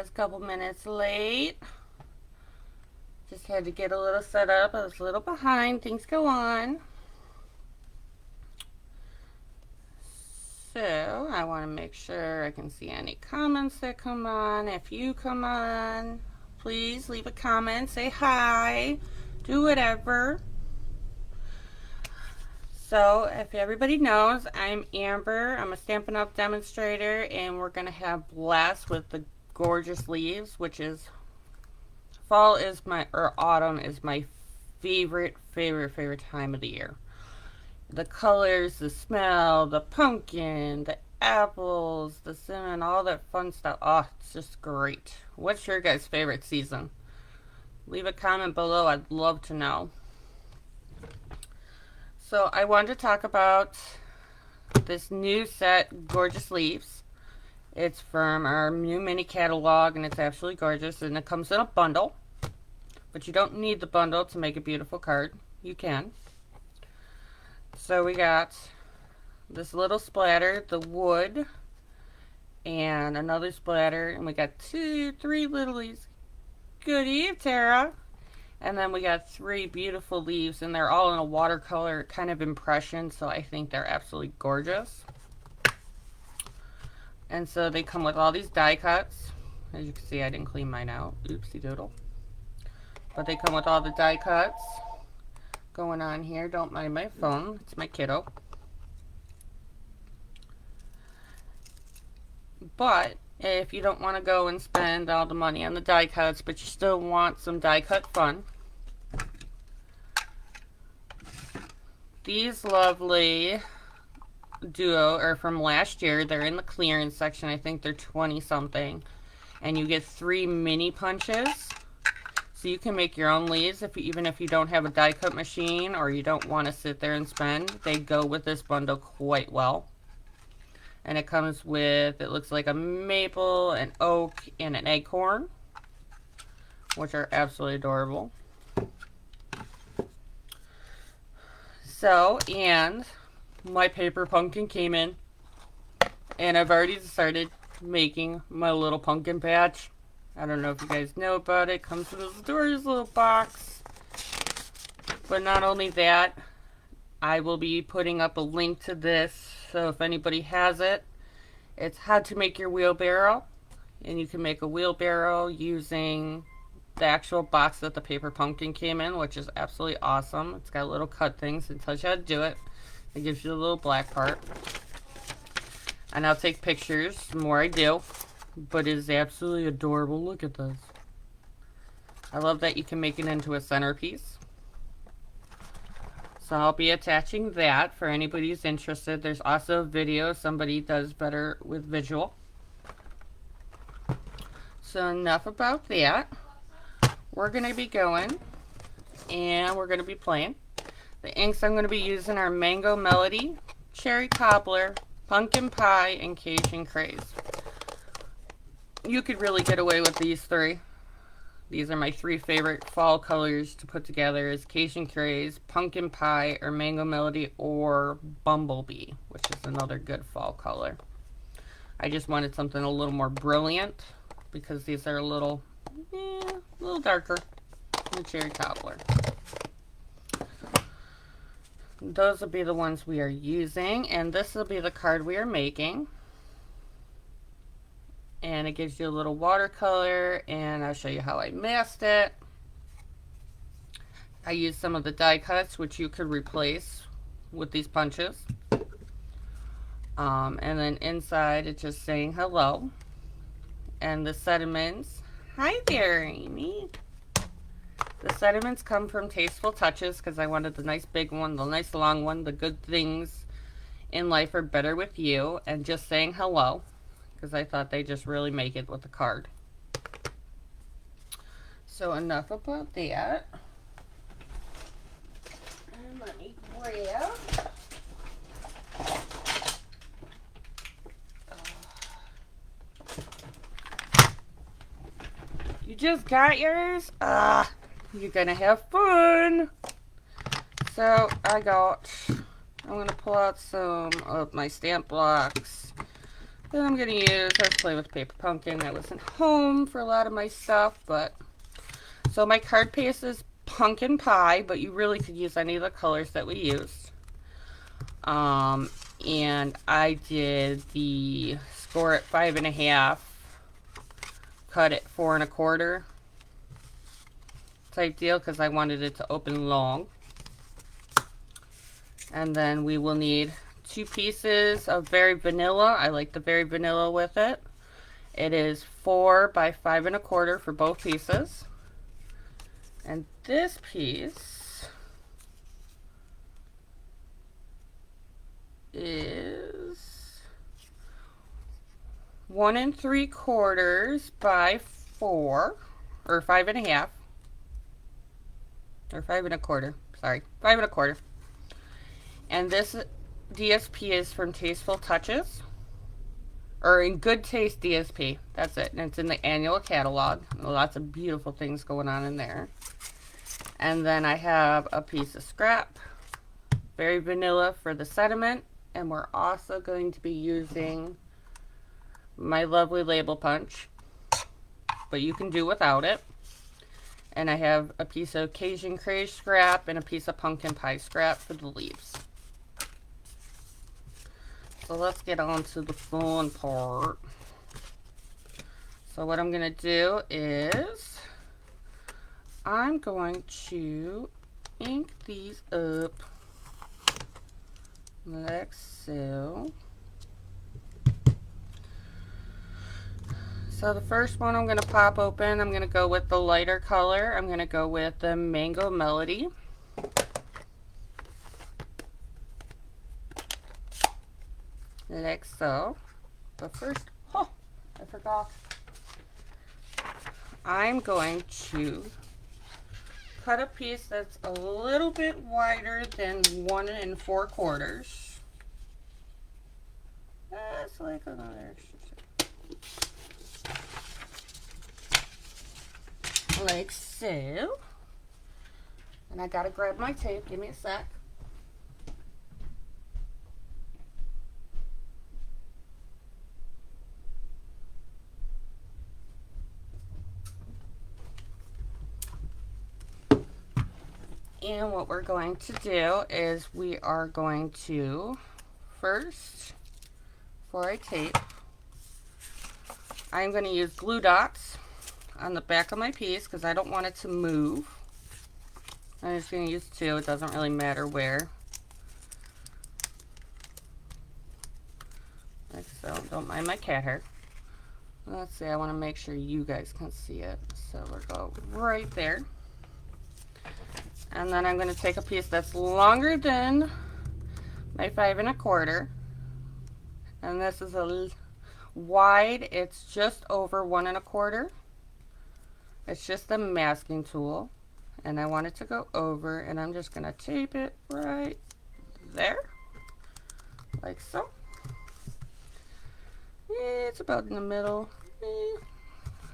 guys a couple minutes late. Just had to get a little set up. I was a little behind. Things go on. So I want to make sure I can see any comments that come on. If you come on, please leave a comment, say hi, do whatever. So if everybody knows, I'm Amber. I'm a Stampin' UP demonstrator, and we're going to have blast with the gorgeous leaves, which is fall is my, or autumn is my favorite time of the year. The colors, the smell, the pumpkin, the apples, the cinnamon, all that fun stuff. Oh, it's just great. What's your guys' favorite season? Leave a comment below. I'd love to know. So I wanted to talk about this new set, Gorgeous Leaves. It's from our new mini catalog, and it's absolutely gorgeous, and it comes in a bundle. But you don't need the bundle to make a beautiful card. You can. So we got this little splatter, the wood, and another splatter, and we got three little leaves. Good eve, Tara. And then we got 3 beautiful leaves, and they're all in a watercolor kind of impression, so I think they're absolutely gorgeous. And so they come with all these die cuts. As you can see, I didn't clean mine out. Oopsie doodle. But they come with all the die cuts going on here. Don't mind my phone. It's my kiddo. But if you don't want to go and spend all the money on the die cuts, but you still want some die cut fun, these lovely duo are from last year. They're in the clearance section. I think they're 20 something, and you get 3 mini punches, so you can make your own leaves even if you don't have a die cut machine or you don't want to sit there and spend. They go with this bundle quite well. And it comes with, it looks like a maple, an oak, and an acorn, which are absolutely adorable. So, and my paper pumpkin came in, and I've already started making my little pumpkin patch. I don't know if you guys know about it. It comes with this gorgeous little box. But not only that, I will be putting up a link to this, so if anybody has it, it's how to make your wheelbarrow. And you can make a wheelbarrow using the actual box that the paper pumpkin came in, which is absolutely awesome. It's got little cut things. It tells you how to do it. It gives you the little black part. And I'll take pictures the more I do. But it is absolutely adorable. Look at this. I love that you can make it into a centerpiece. So I'll be attaching that for anybody who's interested. There's also a video. Somebody does better with visual. So enough about that. We're going to be going, and we're going to be playing. The inks I'm going to be using are Mango Melody, Cherry Cobbler, Pumpkin Pie, and Cajun Craze. You could really get away with these 3. These are my 3 favorite fall colors to put together, is Cajun Craze, Pumpkin Pie, or Mango Melody, or Bumblebee, which is another good fall color. I just wanted something a little more brilliant because these are a little darker than the Cherry Cobbler. Those will be the ones we are using, and this will be the card we are making. And it gives you a little watercolor, and I'll show you how I masked it. I used some of the die cuts, which you could replace with these punches. And then inside it's just saying hello. And the sediments, hi there, Amy. The sediments come from Tasteful Touches because I wanted the nice big one, the nice long one. The good things in life are better with you. And just saying hello, because I thought they just really make it with the card. So enough about that. And let me grab. You just got yours? You're gonna have fun. So I'm gonna pull out some of my stamp blocks. Then I'm going to use, I was playing with paper pumpkin. I wasn't home for a lot of my stuff, but so my card paste is pumpkin pie, but you really could use any of the colors that we used. And I did the score at 5.5, cut at 4 1/4 type deal because I wanted it to open long. And then we will need 2 pieces of very vanilla. I like the very vanilla with it. It is 4 by 5 1/4 for both pieces. And this piece is 1 3/4 by 4, or 5.5, or 5 1/4. Sorry, 5 1/4. And this DSP is from Tasteful Touches, or in Good Taste DSP. That's it. And it's in the annual catalog. Lots of beautiful things going on in there. And then I have a piece of scrap, very vanilla for the sentiment. And we're also going to be using my lovely label punch, but you can do without it. And I have a piece of Cajun Craze scrap and a piece of pumpkin pie scrap for the leaves. So let's get on to the fun part. So what I'm going to do is I'm going to ink these up like so. So the first one I'm going to pop open, I'm going to go with the lighter color. I'm going to go with the Mango Melody. Like so. But first, oh, I forgot. I'm going to cut a piece that's a little bit wider than 1 4/4. That's like another, like so. And I gotta grab my tape. Give me a sec. And what we're going to do is we are going to first, for a tape, I'm going to use glue dots on the back of my piece because I don't want it to move. I'm just going to use 2. It doesn't really matter where. Like so. Don't mind my cat hair. Let's see. I want to make sure you guys can see it. So we'll go right there. And then I'm going to take a piece that's longer than my 5 1/4. And this is a wide. It's just over 1 1/4. It's just a masking tool. And I want it to go over. And I'm just going to tape it right there. Like so. It's about in the middle.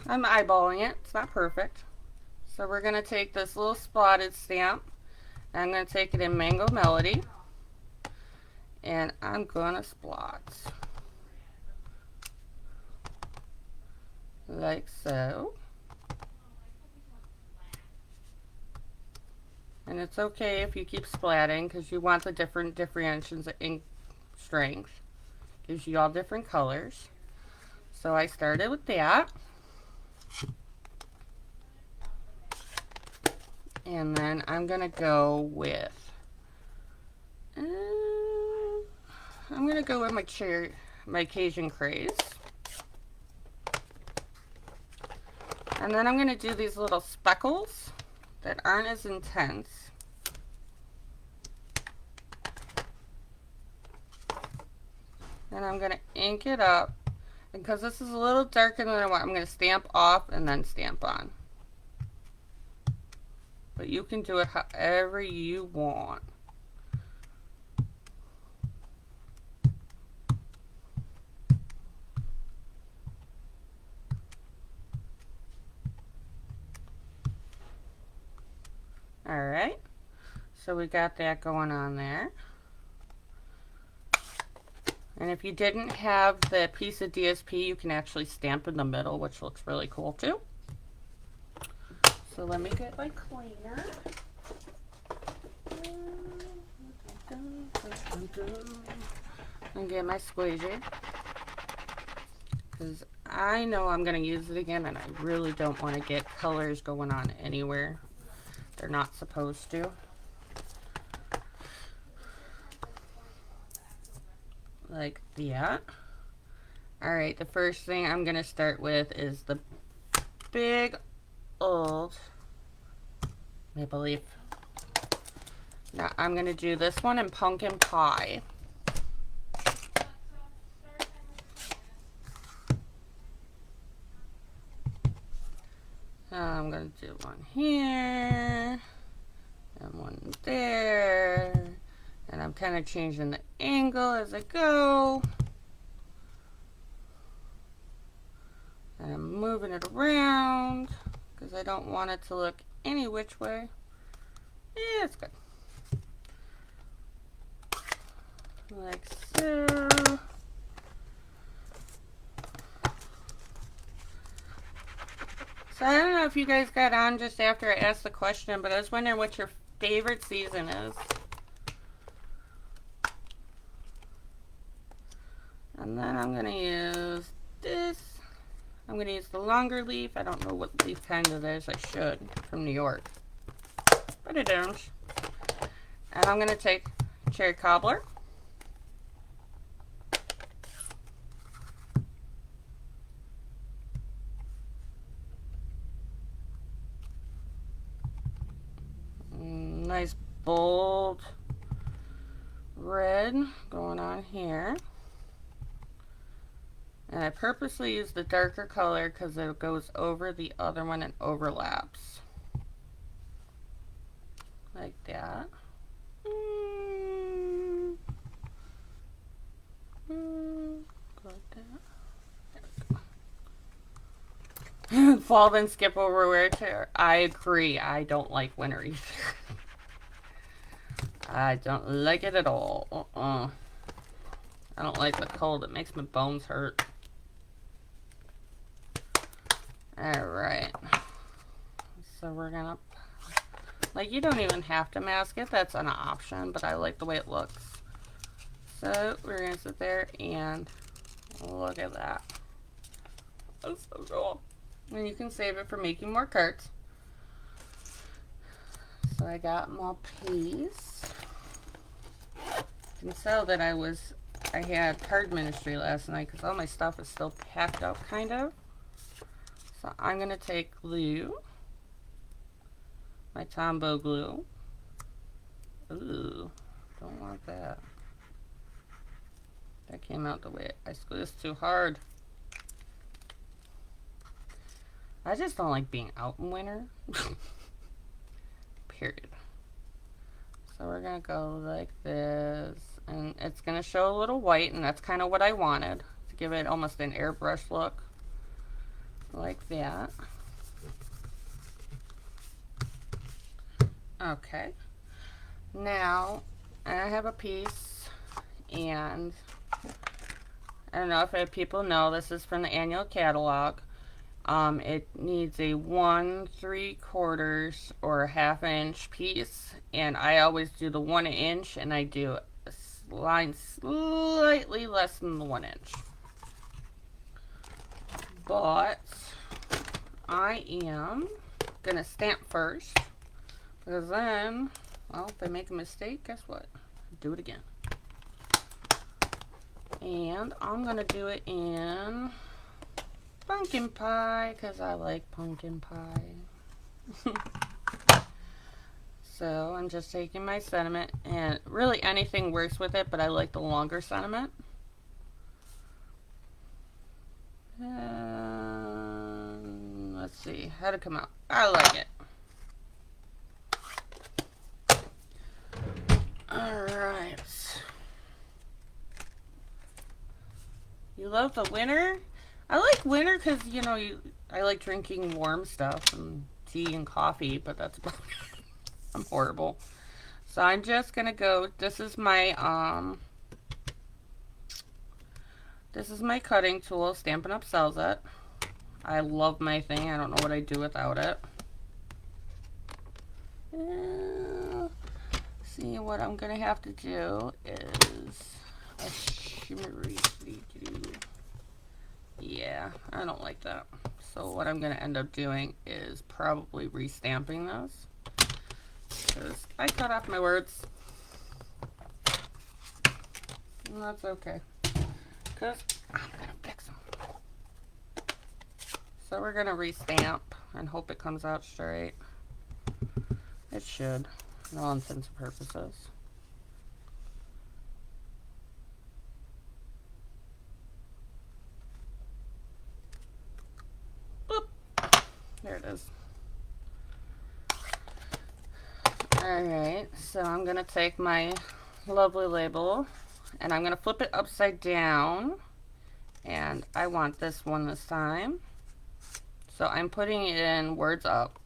I'm eyeballing it. It's not perfect. So we're going to take this little spotted stamp. I'm going to take it in Mango Melody. And I'm going to splot. Like so. And it's okay if you keep splatting because you want the different differentiations of ink strength. Gives you all different colors. So I started with that. And then I'm going to go with, my Cajun Craze. And then I'm going to do these little speckles that aren't as intense. And I'm going to ink it up. And because this is a little darker than I want, I'm going to stamp off and then stamp on. But you can do it however you want. Alright, so we got that going on there. And if you didn't have the piece of DSP, you can actually stamp in the middle, which looks really cool too. So let me get my cleaner. And get my squeegee. Because I know I'm going to use it again, and I really don't want to get colors going on anywhere they're not supposed to. Like that. Alright, the first thing I'm going to start with is the big old maple leaf. Now I'm going to do this one in pumpkin pie. I'm going to do one here and one there, and I'm kind of changing the angle as I go, and I'm moving it around because I don't want it to look any which way. Yeah, it's good. Like so. So I don't know if you guys got on just after I asked the question, but I was wondering what your favorite season is. And then I'm going to use this. I'm going to use the longer leaf. I don't know what leaf kind it is. I should, from New York. But I don't. And I'm going to take cherry cobbler. Nice bold red going on here. And I purposely use the darker color because it goes over the other one and overlaps. Like that. Like that. Fall then skip over winter. I agree. I don't like winter either. I don't like it at all. I don't like the cold. It makes my bones hurt. Alright. So we're gonna... Like, you don't even have to mask it. That's an option, but I like the way it looks. So we're gonna sit there and look at that. That's so cool. And you can save it for making more cards. So I got my piece. You can tell that I had card ministry last night because all my stuff is still packed up, kind of. So I'm going to take glue, my Tombow glue. Ooh, don't want that. That came out the way I squeezed too hard. I just don't like being out in winter. Period. So we're going to go like this. And it's going to show a little white, and that's kind of what I wanted. To give it almost an airbrush look. Like that. Okay. Now, I have a piece, and I don't know if people know, this is from the annual catalog. It needs a 1 3/4 or a 1/2 inch piece, and I always do the 1 inch, and I do a line slightly less than the 1 inch. But I am gonna stamp first, because then, well, if I make a mistake, guess what? Do it again. And I'm gonna do it in pumpkin pie, because I like pumpkin pie. So I'm just taking my sentiment, and really anything works with it, but I like the longer sentiment. Let's see, how'd it come out? I like it. Alright. You love the winter? I like winter because, you know, I like drinking warm stuff and tea and coffee, but that's about it. I'm horrible. So I'm just going to go, this is my This is my cutting tool. Stampin' Up sells it. I love my thing. I don't know what I'd do without it. See, what I'm gonna have to do is a shimmery. Yeah, I don't like that. So what I'm gonna end up doing is probably restamping this, because I cut off my words. And that's okay, because I'm gonna fix them. So we're gonna restamp and hope it comes out straight. It should, in all intents and purposes. Boop. There it is. Alright, so I'm gonna take my lovely label and I'm gonna flip it upside down, and I want this one this time. So I'm putting it in words up.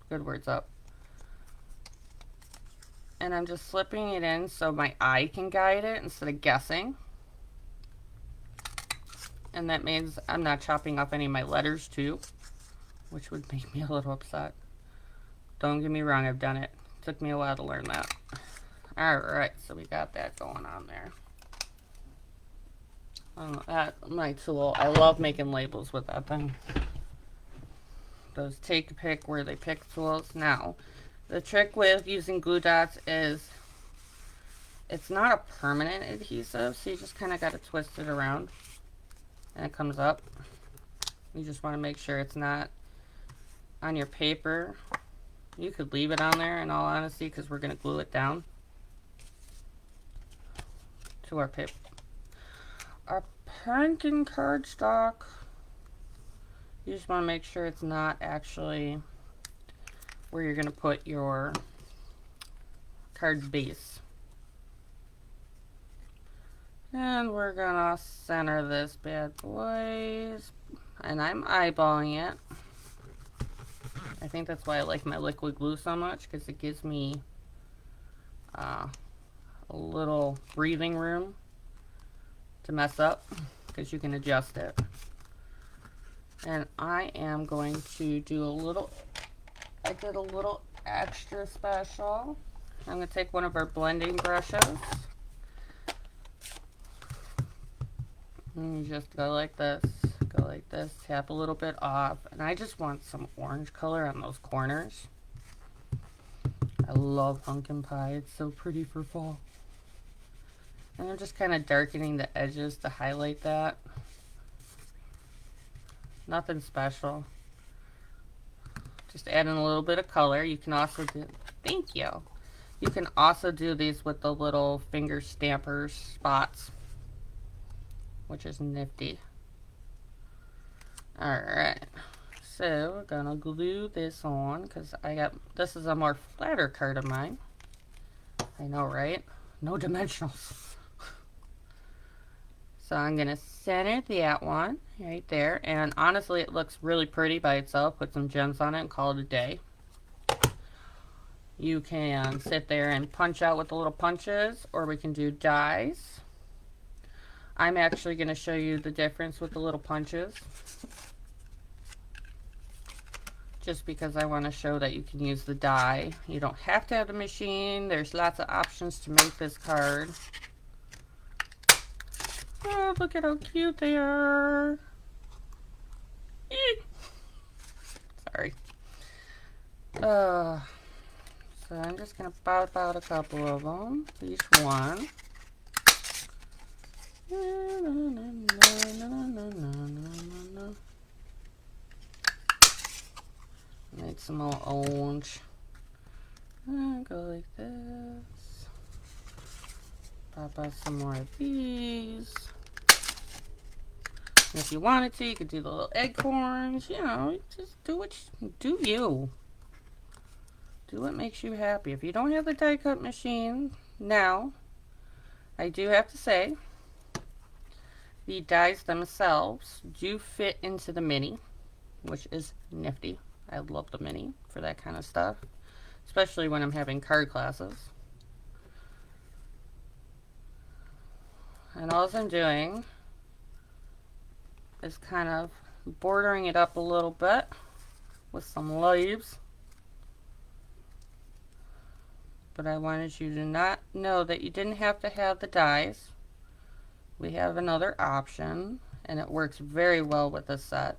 Good, words up. And I'm just slipping it in so my eye can guide it instead of guessing. And that means I'm not chopping off any of my letters too, which would make me a little upset. Don't get me wrong, I've done it. Took me a while to learn that. Alright, so we got that going on there. That, my tool, I love making labels with that thing. Those take a pick where they pick tools. Now, the trick with using glue dots is it's not a permanent adhesive, so you just kind of got to twist it around and it comes up. You just want to make sure it's not on your paper. You could leave it on there, in all honesty, because we're going to glue it down to our paper. Our pumpkin cardstock. You just want to make sure it's not actually where you're going to put your card base. And we're going to center this bad boys. And I'm eyeballing it. I think that's why I like my liquid glue so much, because it gives me a little breathing room to mess up, because you can adjust it. And I am going to do a little, I did a little extra special. I'm going to take one of our blending brushes. And you just go like this, tap a little bit off. And I just want some orange color on those corners. I love pumpkin pie. It's so pretty for fall. And I'm just kind of darkening the edges to highlight that. Nothing special. Just adding a little bit of color. You can also do, thank you. You can also do these with the little finger stampers spots, which is nifty. Alright. So we're gonna glue this on, because this is a more flatter card of mine. I know, right? No dimensionals. So I'm going to center that one right there. And honestly, it looks really pretty by itself. Put some gems on it and call it a day. You can sit there and punch out with the little punches, or we can do dies. I'm actually going to show you the difference with the little punches, just because I want to show that you can use the die. You don't have to have the machine. There's lots of options to make this card. Oh, look at how cute they are. Sorry. So I'm just going to pop out a couple of them, each one. Make some more orange. Go like this. Pop out some more of these. And if you wanted to, you could do the little acorns. You know, just do what you. Do what makes you happy. If you don't have the die cut machine now, I do have to say, the dies themselves do fit into the mini, which is nifty. I love the mini for that kind of stuff, especially when I'm having card classes. And all I'm doing is kind of bordering it up a little bit with some leaves. But I wanted you to not know that you didn't have to have the dies. We have another option, and it works very well with this set.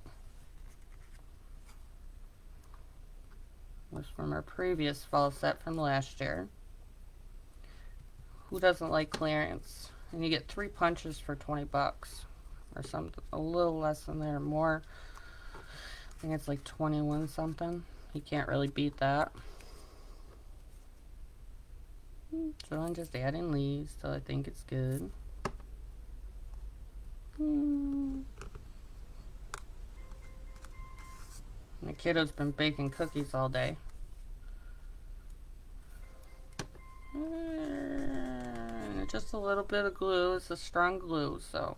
It was from our previous fall set from last year. Who doesn't like clearance? And you get 3 punches for 20 bucks. Or something, a little less than there, more. I think it's like 21 something. You can't really beat that. So I'm just adding leaves till I think it's good. My kiddo's been baking cookies all day. And just a little bit of glue. It's a strong glue, so.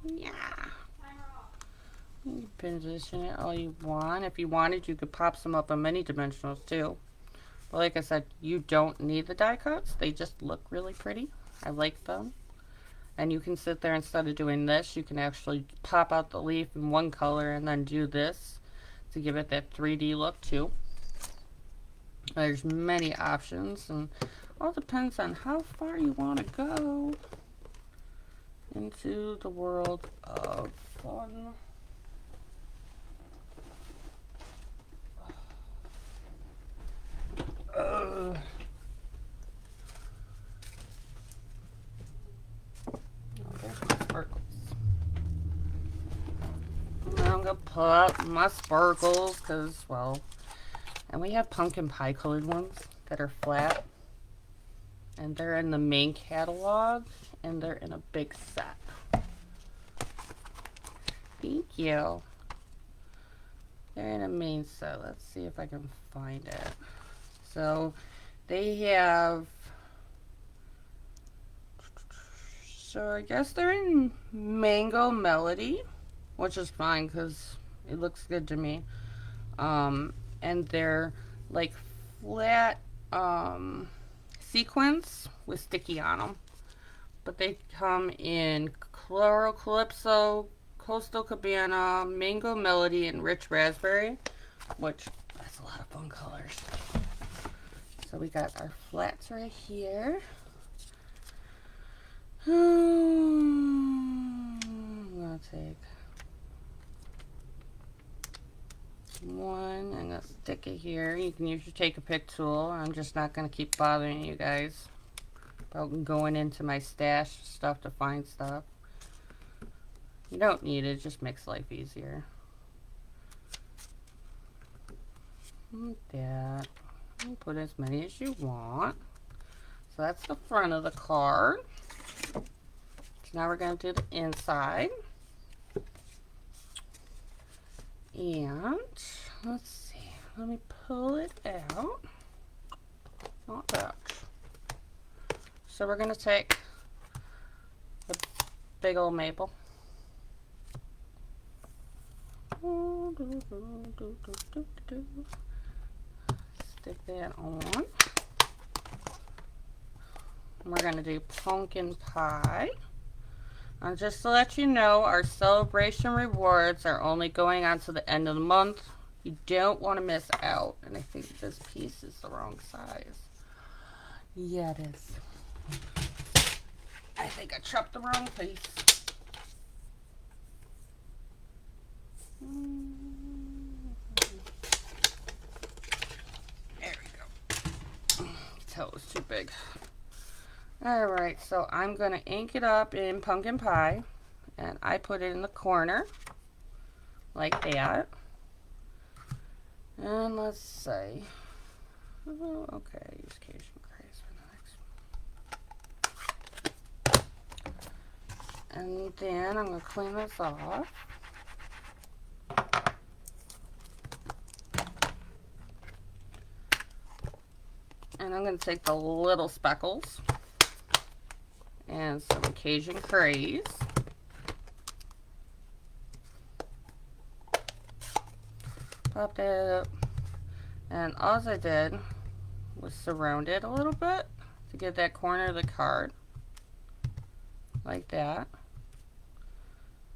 Yeah. You can position it all you want. If you wanted, you could pop some up on mini dimensionals too. But like I said, you don't need the die cuts. They just look really pretty. I like them. And you can sit there, instead of doing this, you can actually pop out the leaf in one color and then do this to give it that 3D look too. There's many options, and all depends on how far you want to go into the world of fun. Oh, there's my sparkles. I'm gonna pull out my sparkles because, well, and we have pumpkin pie colored ones that are flat, and they're in the main catalog, and they're in a big set. Thank you. They're in a main set. Let's see if I can find it. So they have, so I guess they're in Mango Melody, which is fine because it looks good to me. And they're like flat sequins with sticky on them. But they come in Coral Calypso, Coastal Cabana, Mango Melody, and Rich Raspberry, which that's a lot of fun colors. So we got our flats right here. I'm gonna take one. I'm gonna stick it here. You can use your take a pick tool. I'm just not gonna keep bothering you guys about going into my stash stuff to find stuff. You don't need it, just makes life easier. Like that. You put as many as you want. So that's the front of the card. So now we're going to do the inside. And let's see. Let me pull it out. Not that. So we're going to take the big old maple. Stick that on. And we're going to do pumpkin pie. And just to let you know, our celebration rewards are only going on to the end of the month. You don't want to miss out. And I think this piece is the wrong size. Yeah, it is. I think I chopped the wrong piece. There we go. That was too big. Alright, so I'm going to ink it up in pumpkin pie, and I put it in the corner like that. And let's see. Oh, okay, use Cajun Craze for the next one. And then I'm going to clean this off. And I'm going to take the little speckles and some Cajun Craze. Pop that up. And all I did was surround it a little bit to get that corner of the card. like that.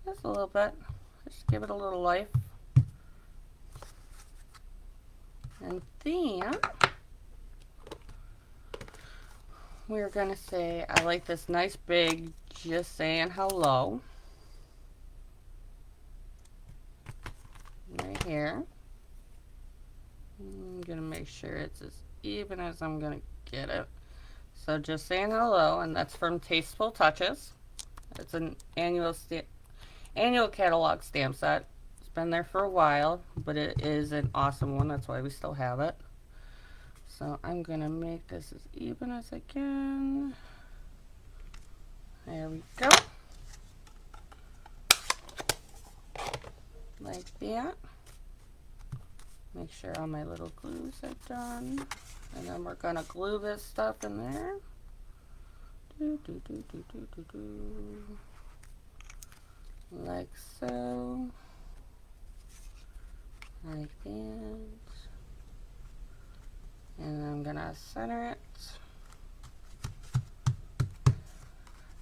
Just a little bit. Just give it a little life. And then we're going to say, I like this nice big, just saying hello. Right here. I'm going to make sure it's as even as I'm going to get it. So just saying hello, and that's from Tasteful Touches. It's an annual catalog stamp set. It's been there for a while, but it is an awesome one. That's why we still have it. So I'm going to make this as even as I can. There we go. Like that. Make sure all my little glues are done. And then we're going to glue this stuff in there. Like so. Like that. And I'm going to center it.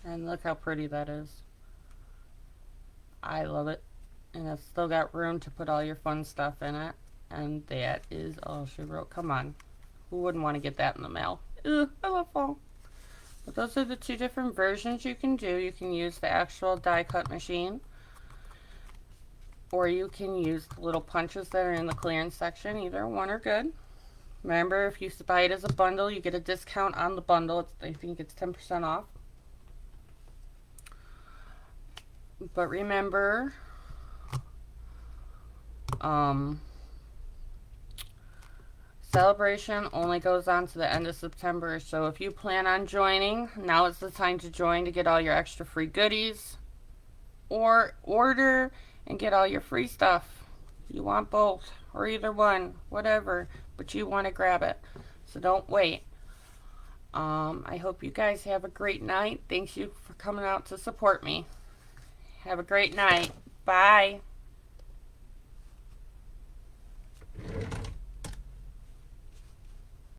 And look how pretty that is. I love it. And it's still got room to put all your fun stuff in it. And that is all she wrote. Come on. Who wouldn't want to get that in the mail? Ugh, I love fall. But those are the two different versions you can do. You can use the actual die cut machine. Or you can use the little punches that are in the clearance section. Either one are good. Remember, if you buy it as a bundle, you get a discount on the bundle. I think it's 10% off. But remember, celebration only goes on to the end of September. So if you plan on joining, now is the time to join to get all your extra free goodies. Or order and get all your free stuff. You want both or either one, whatever, but you want to grab it. So don't wait. I hope you guys have a great night. Thanks you for coming out to support me. Have a great night. Bye.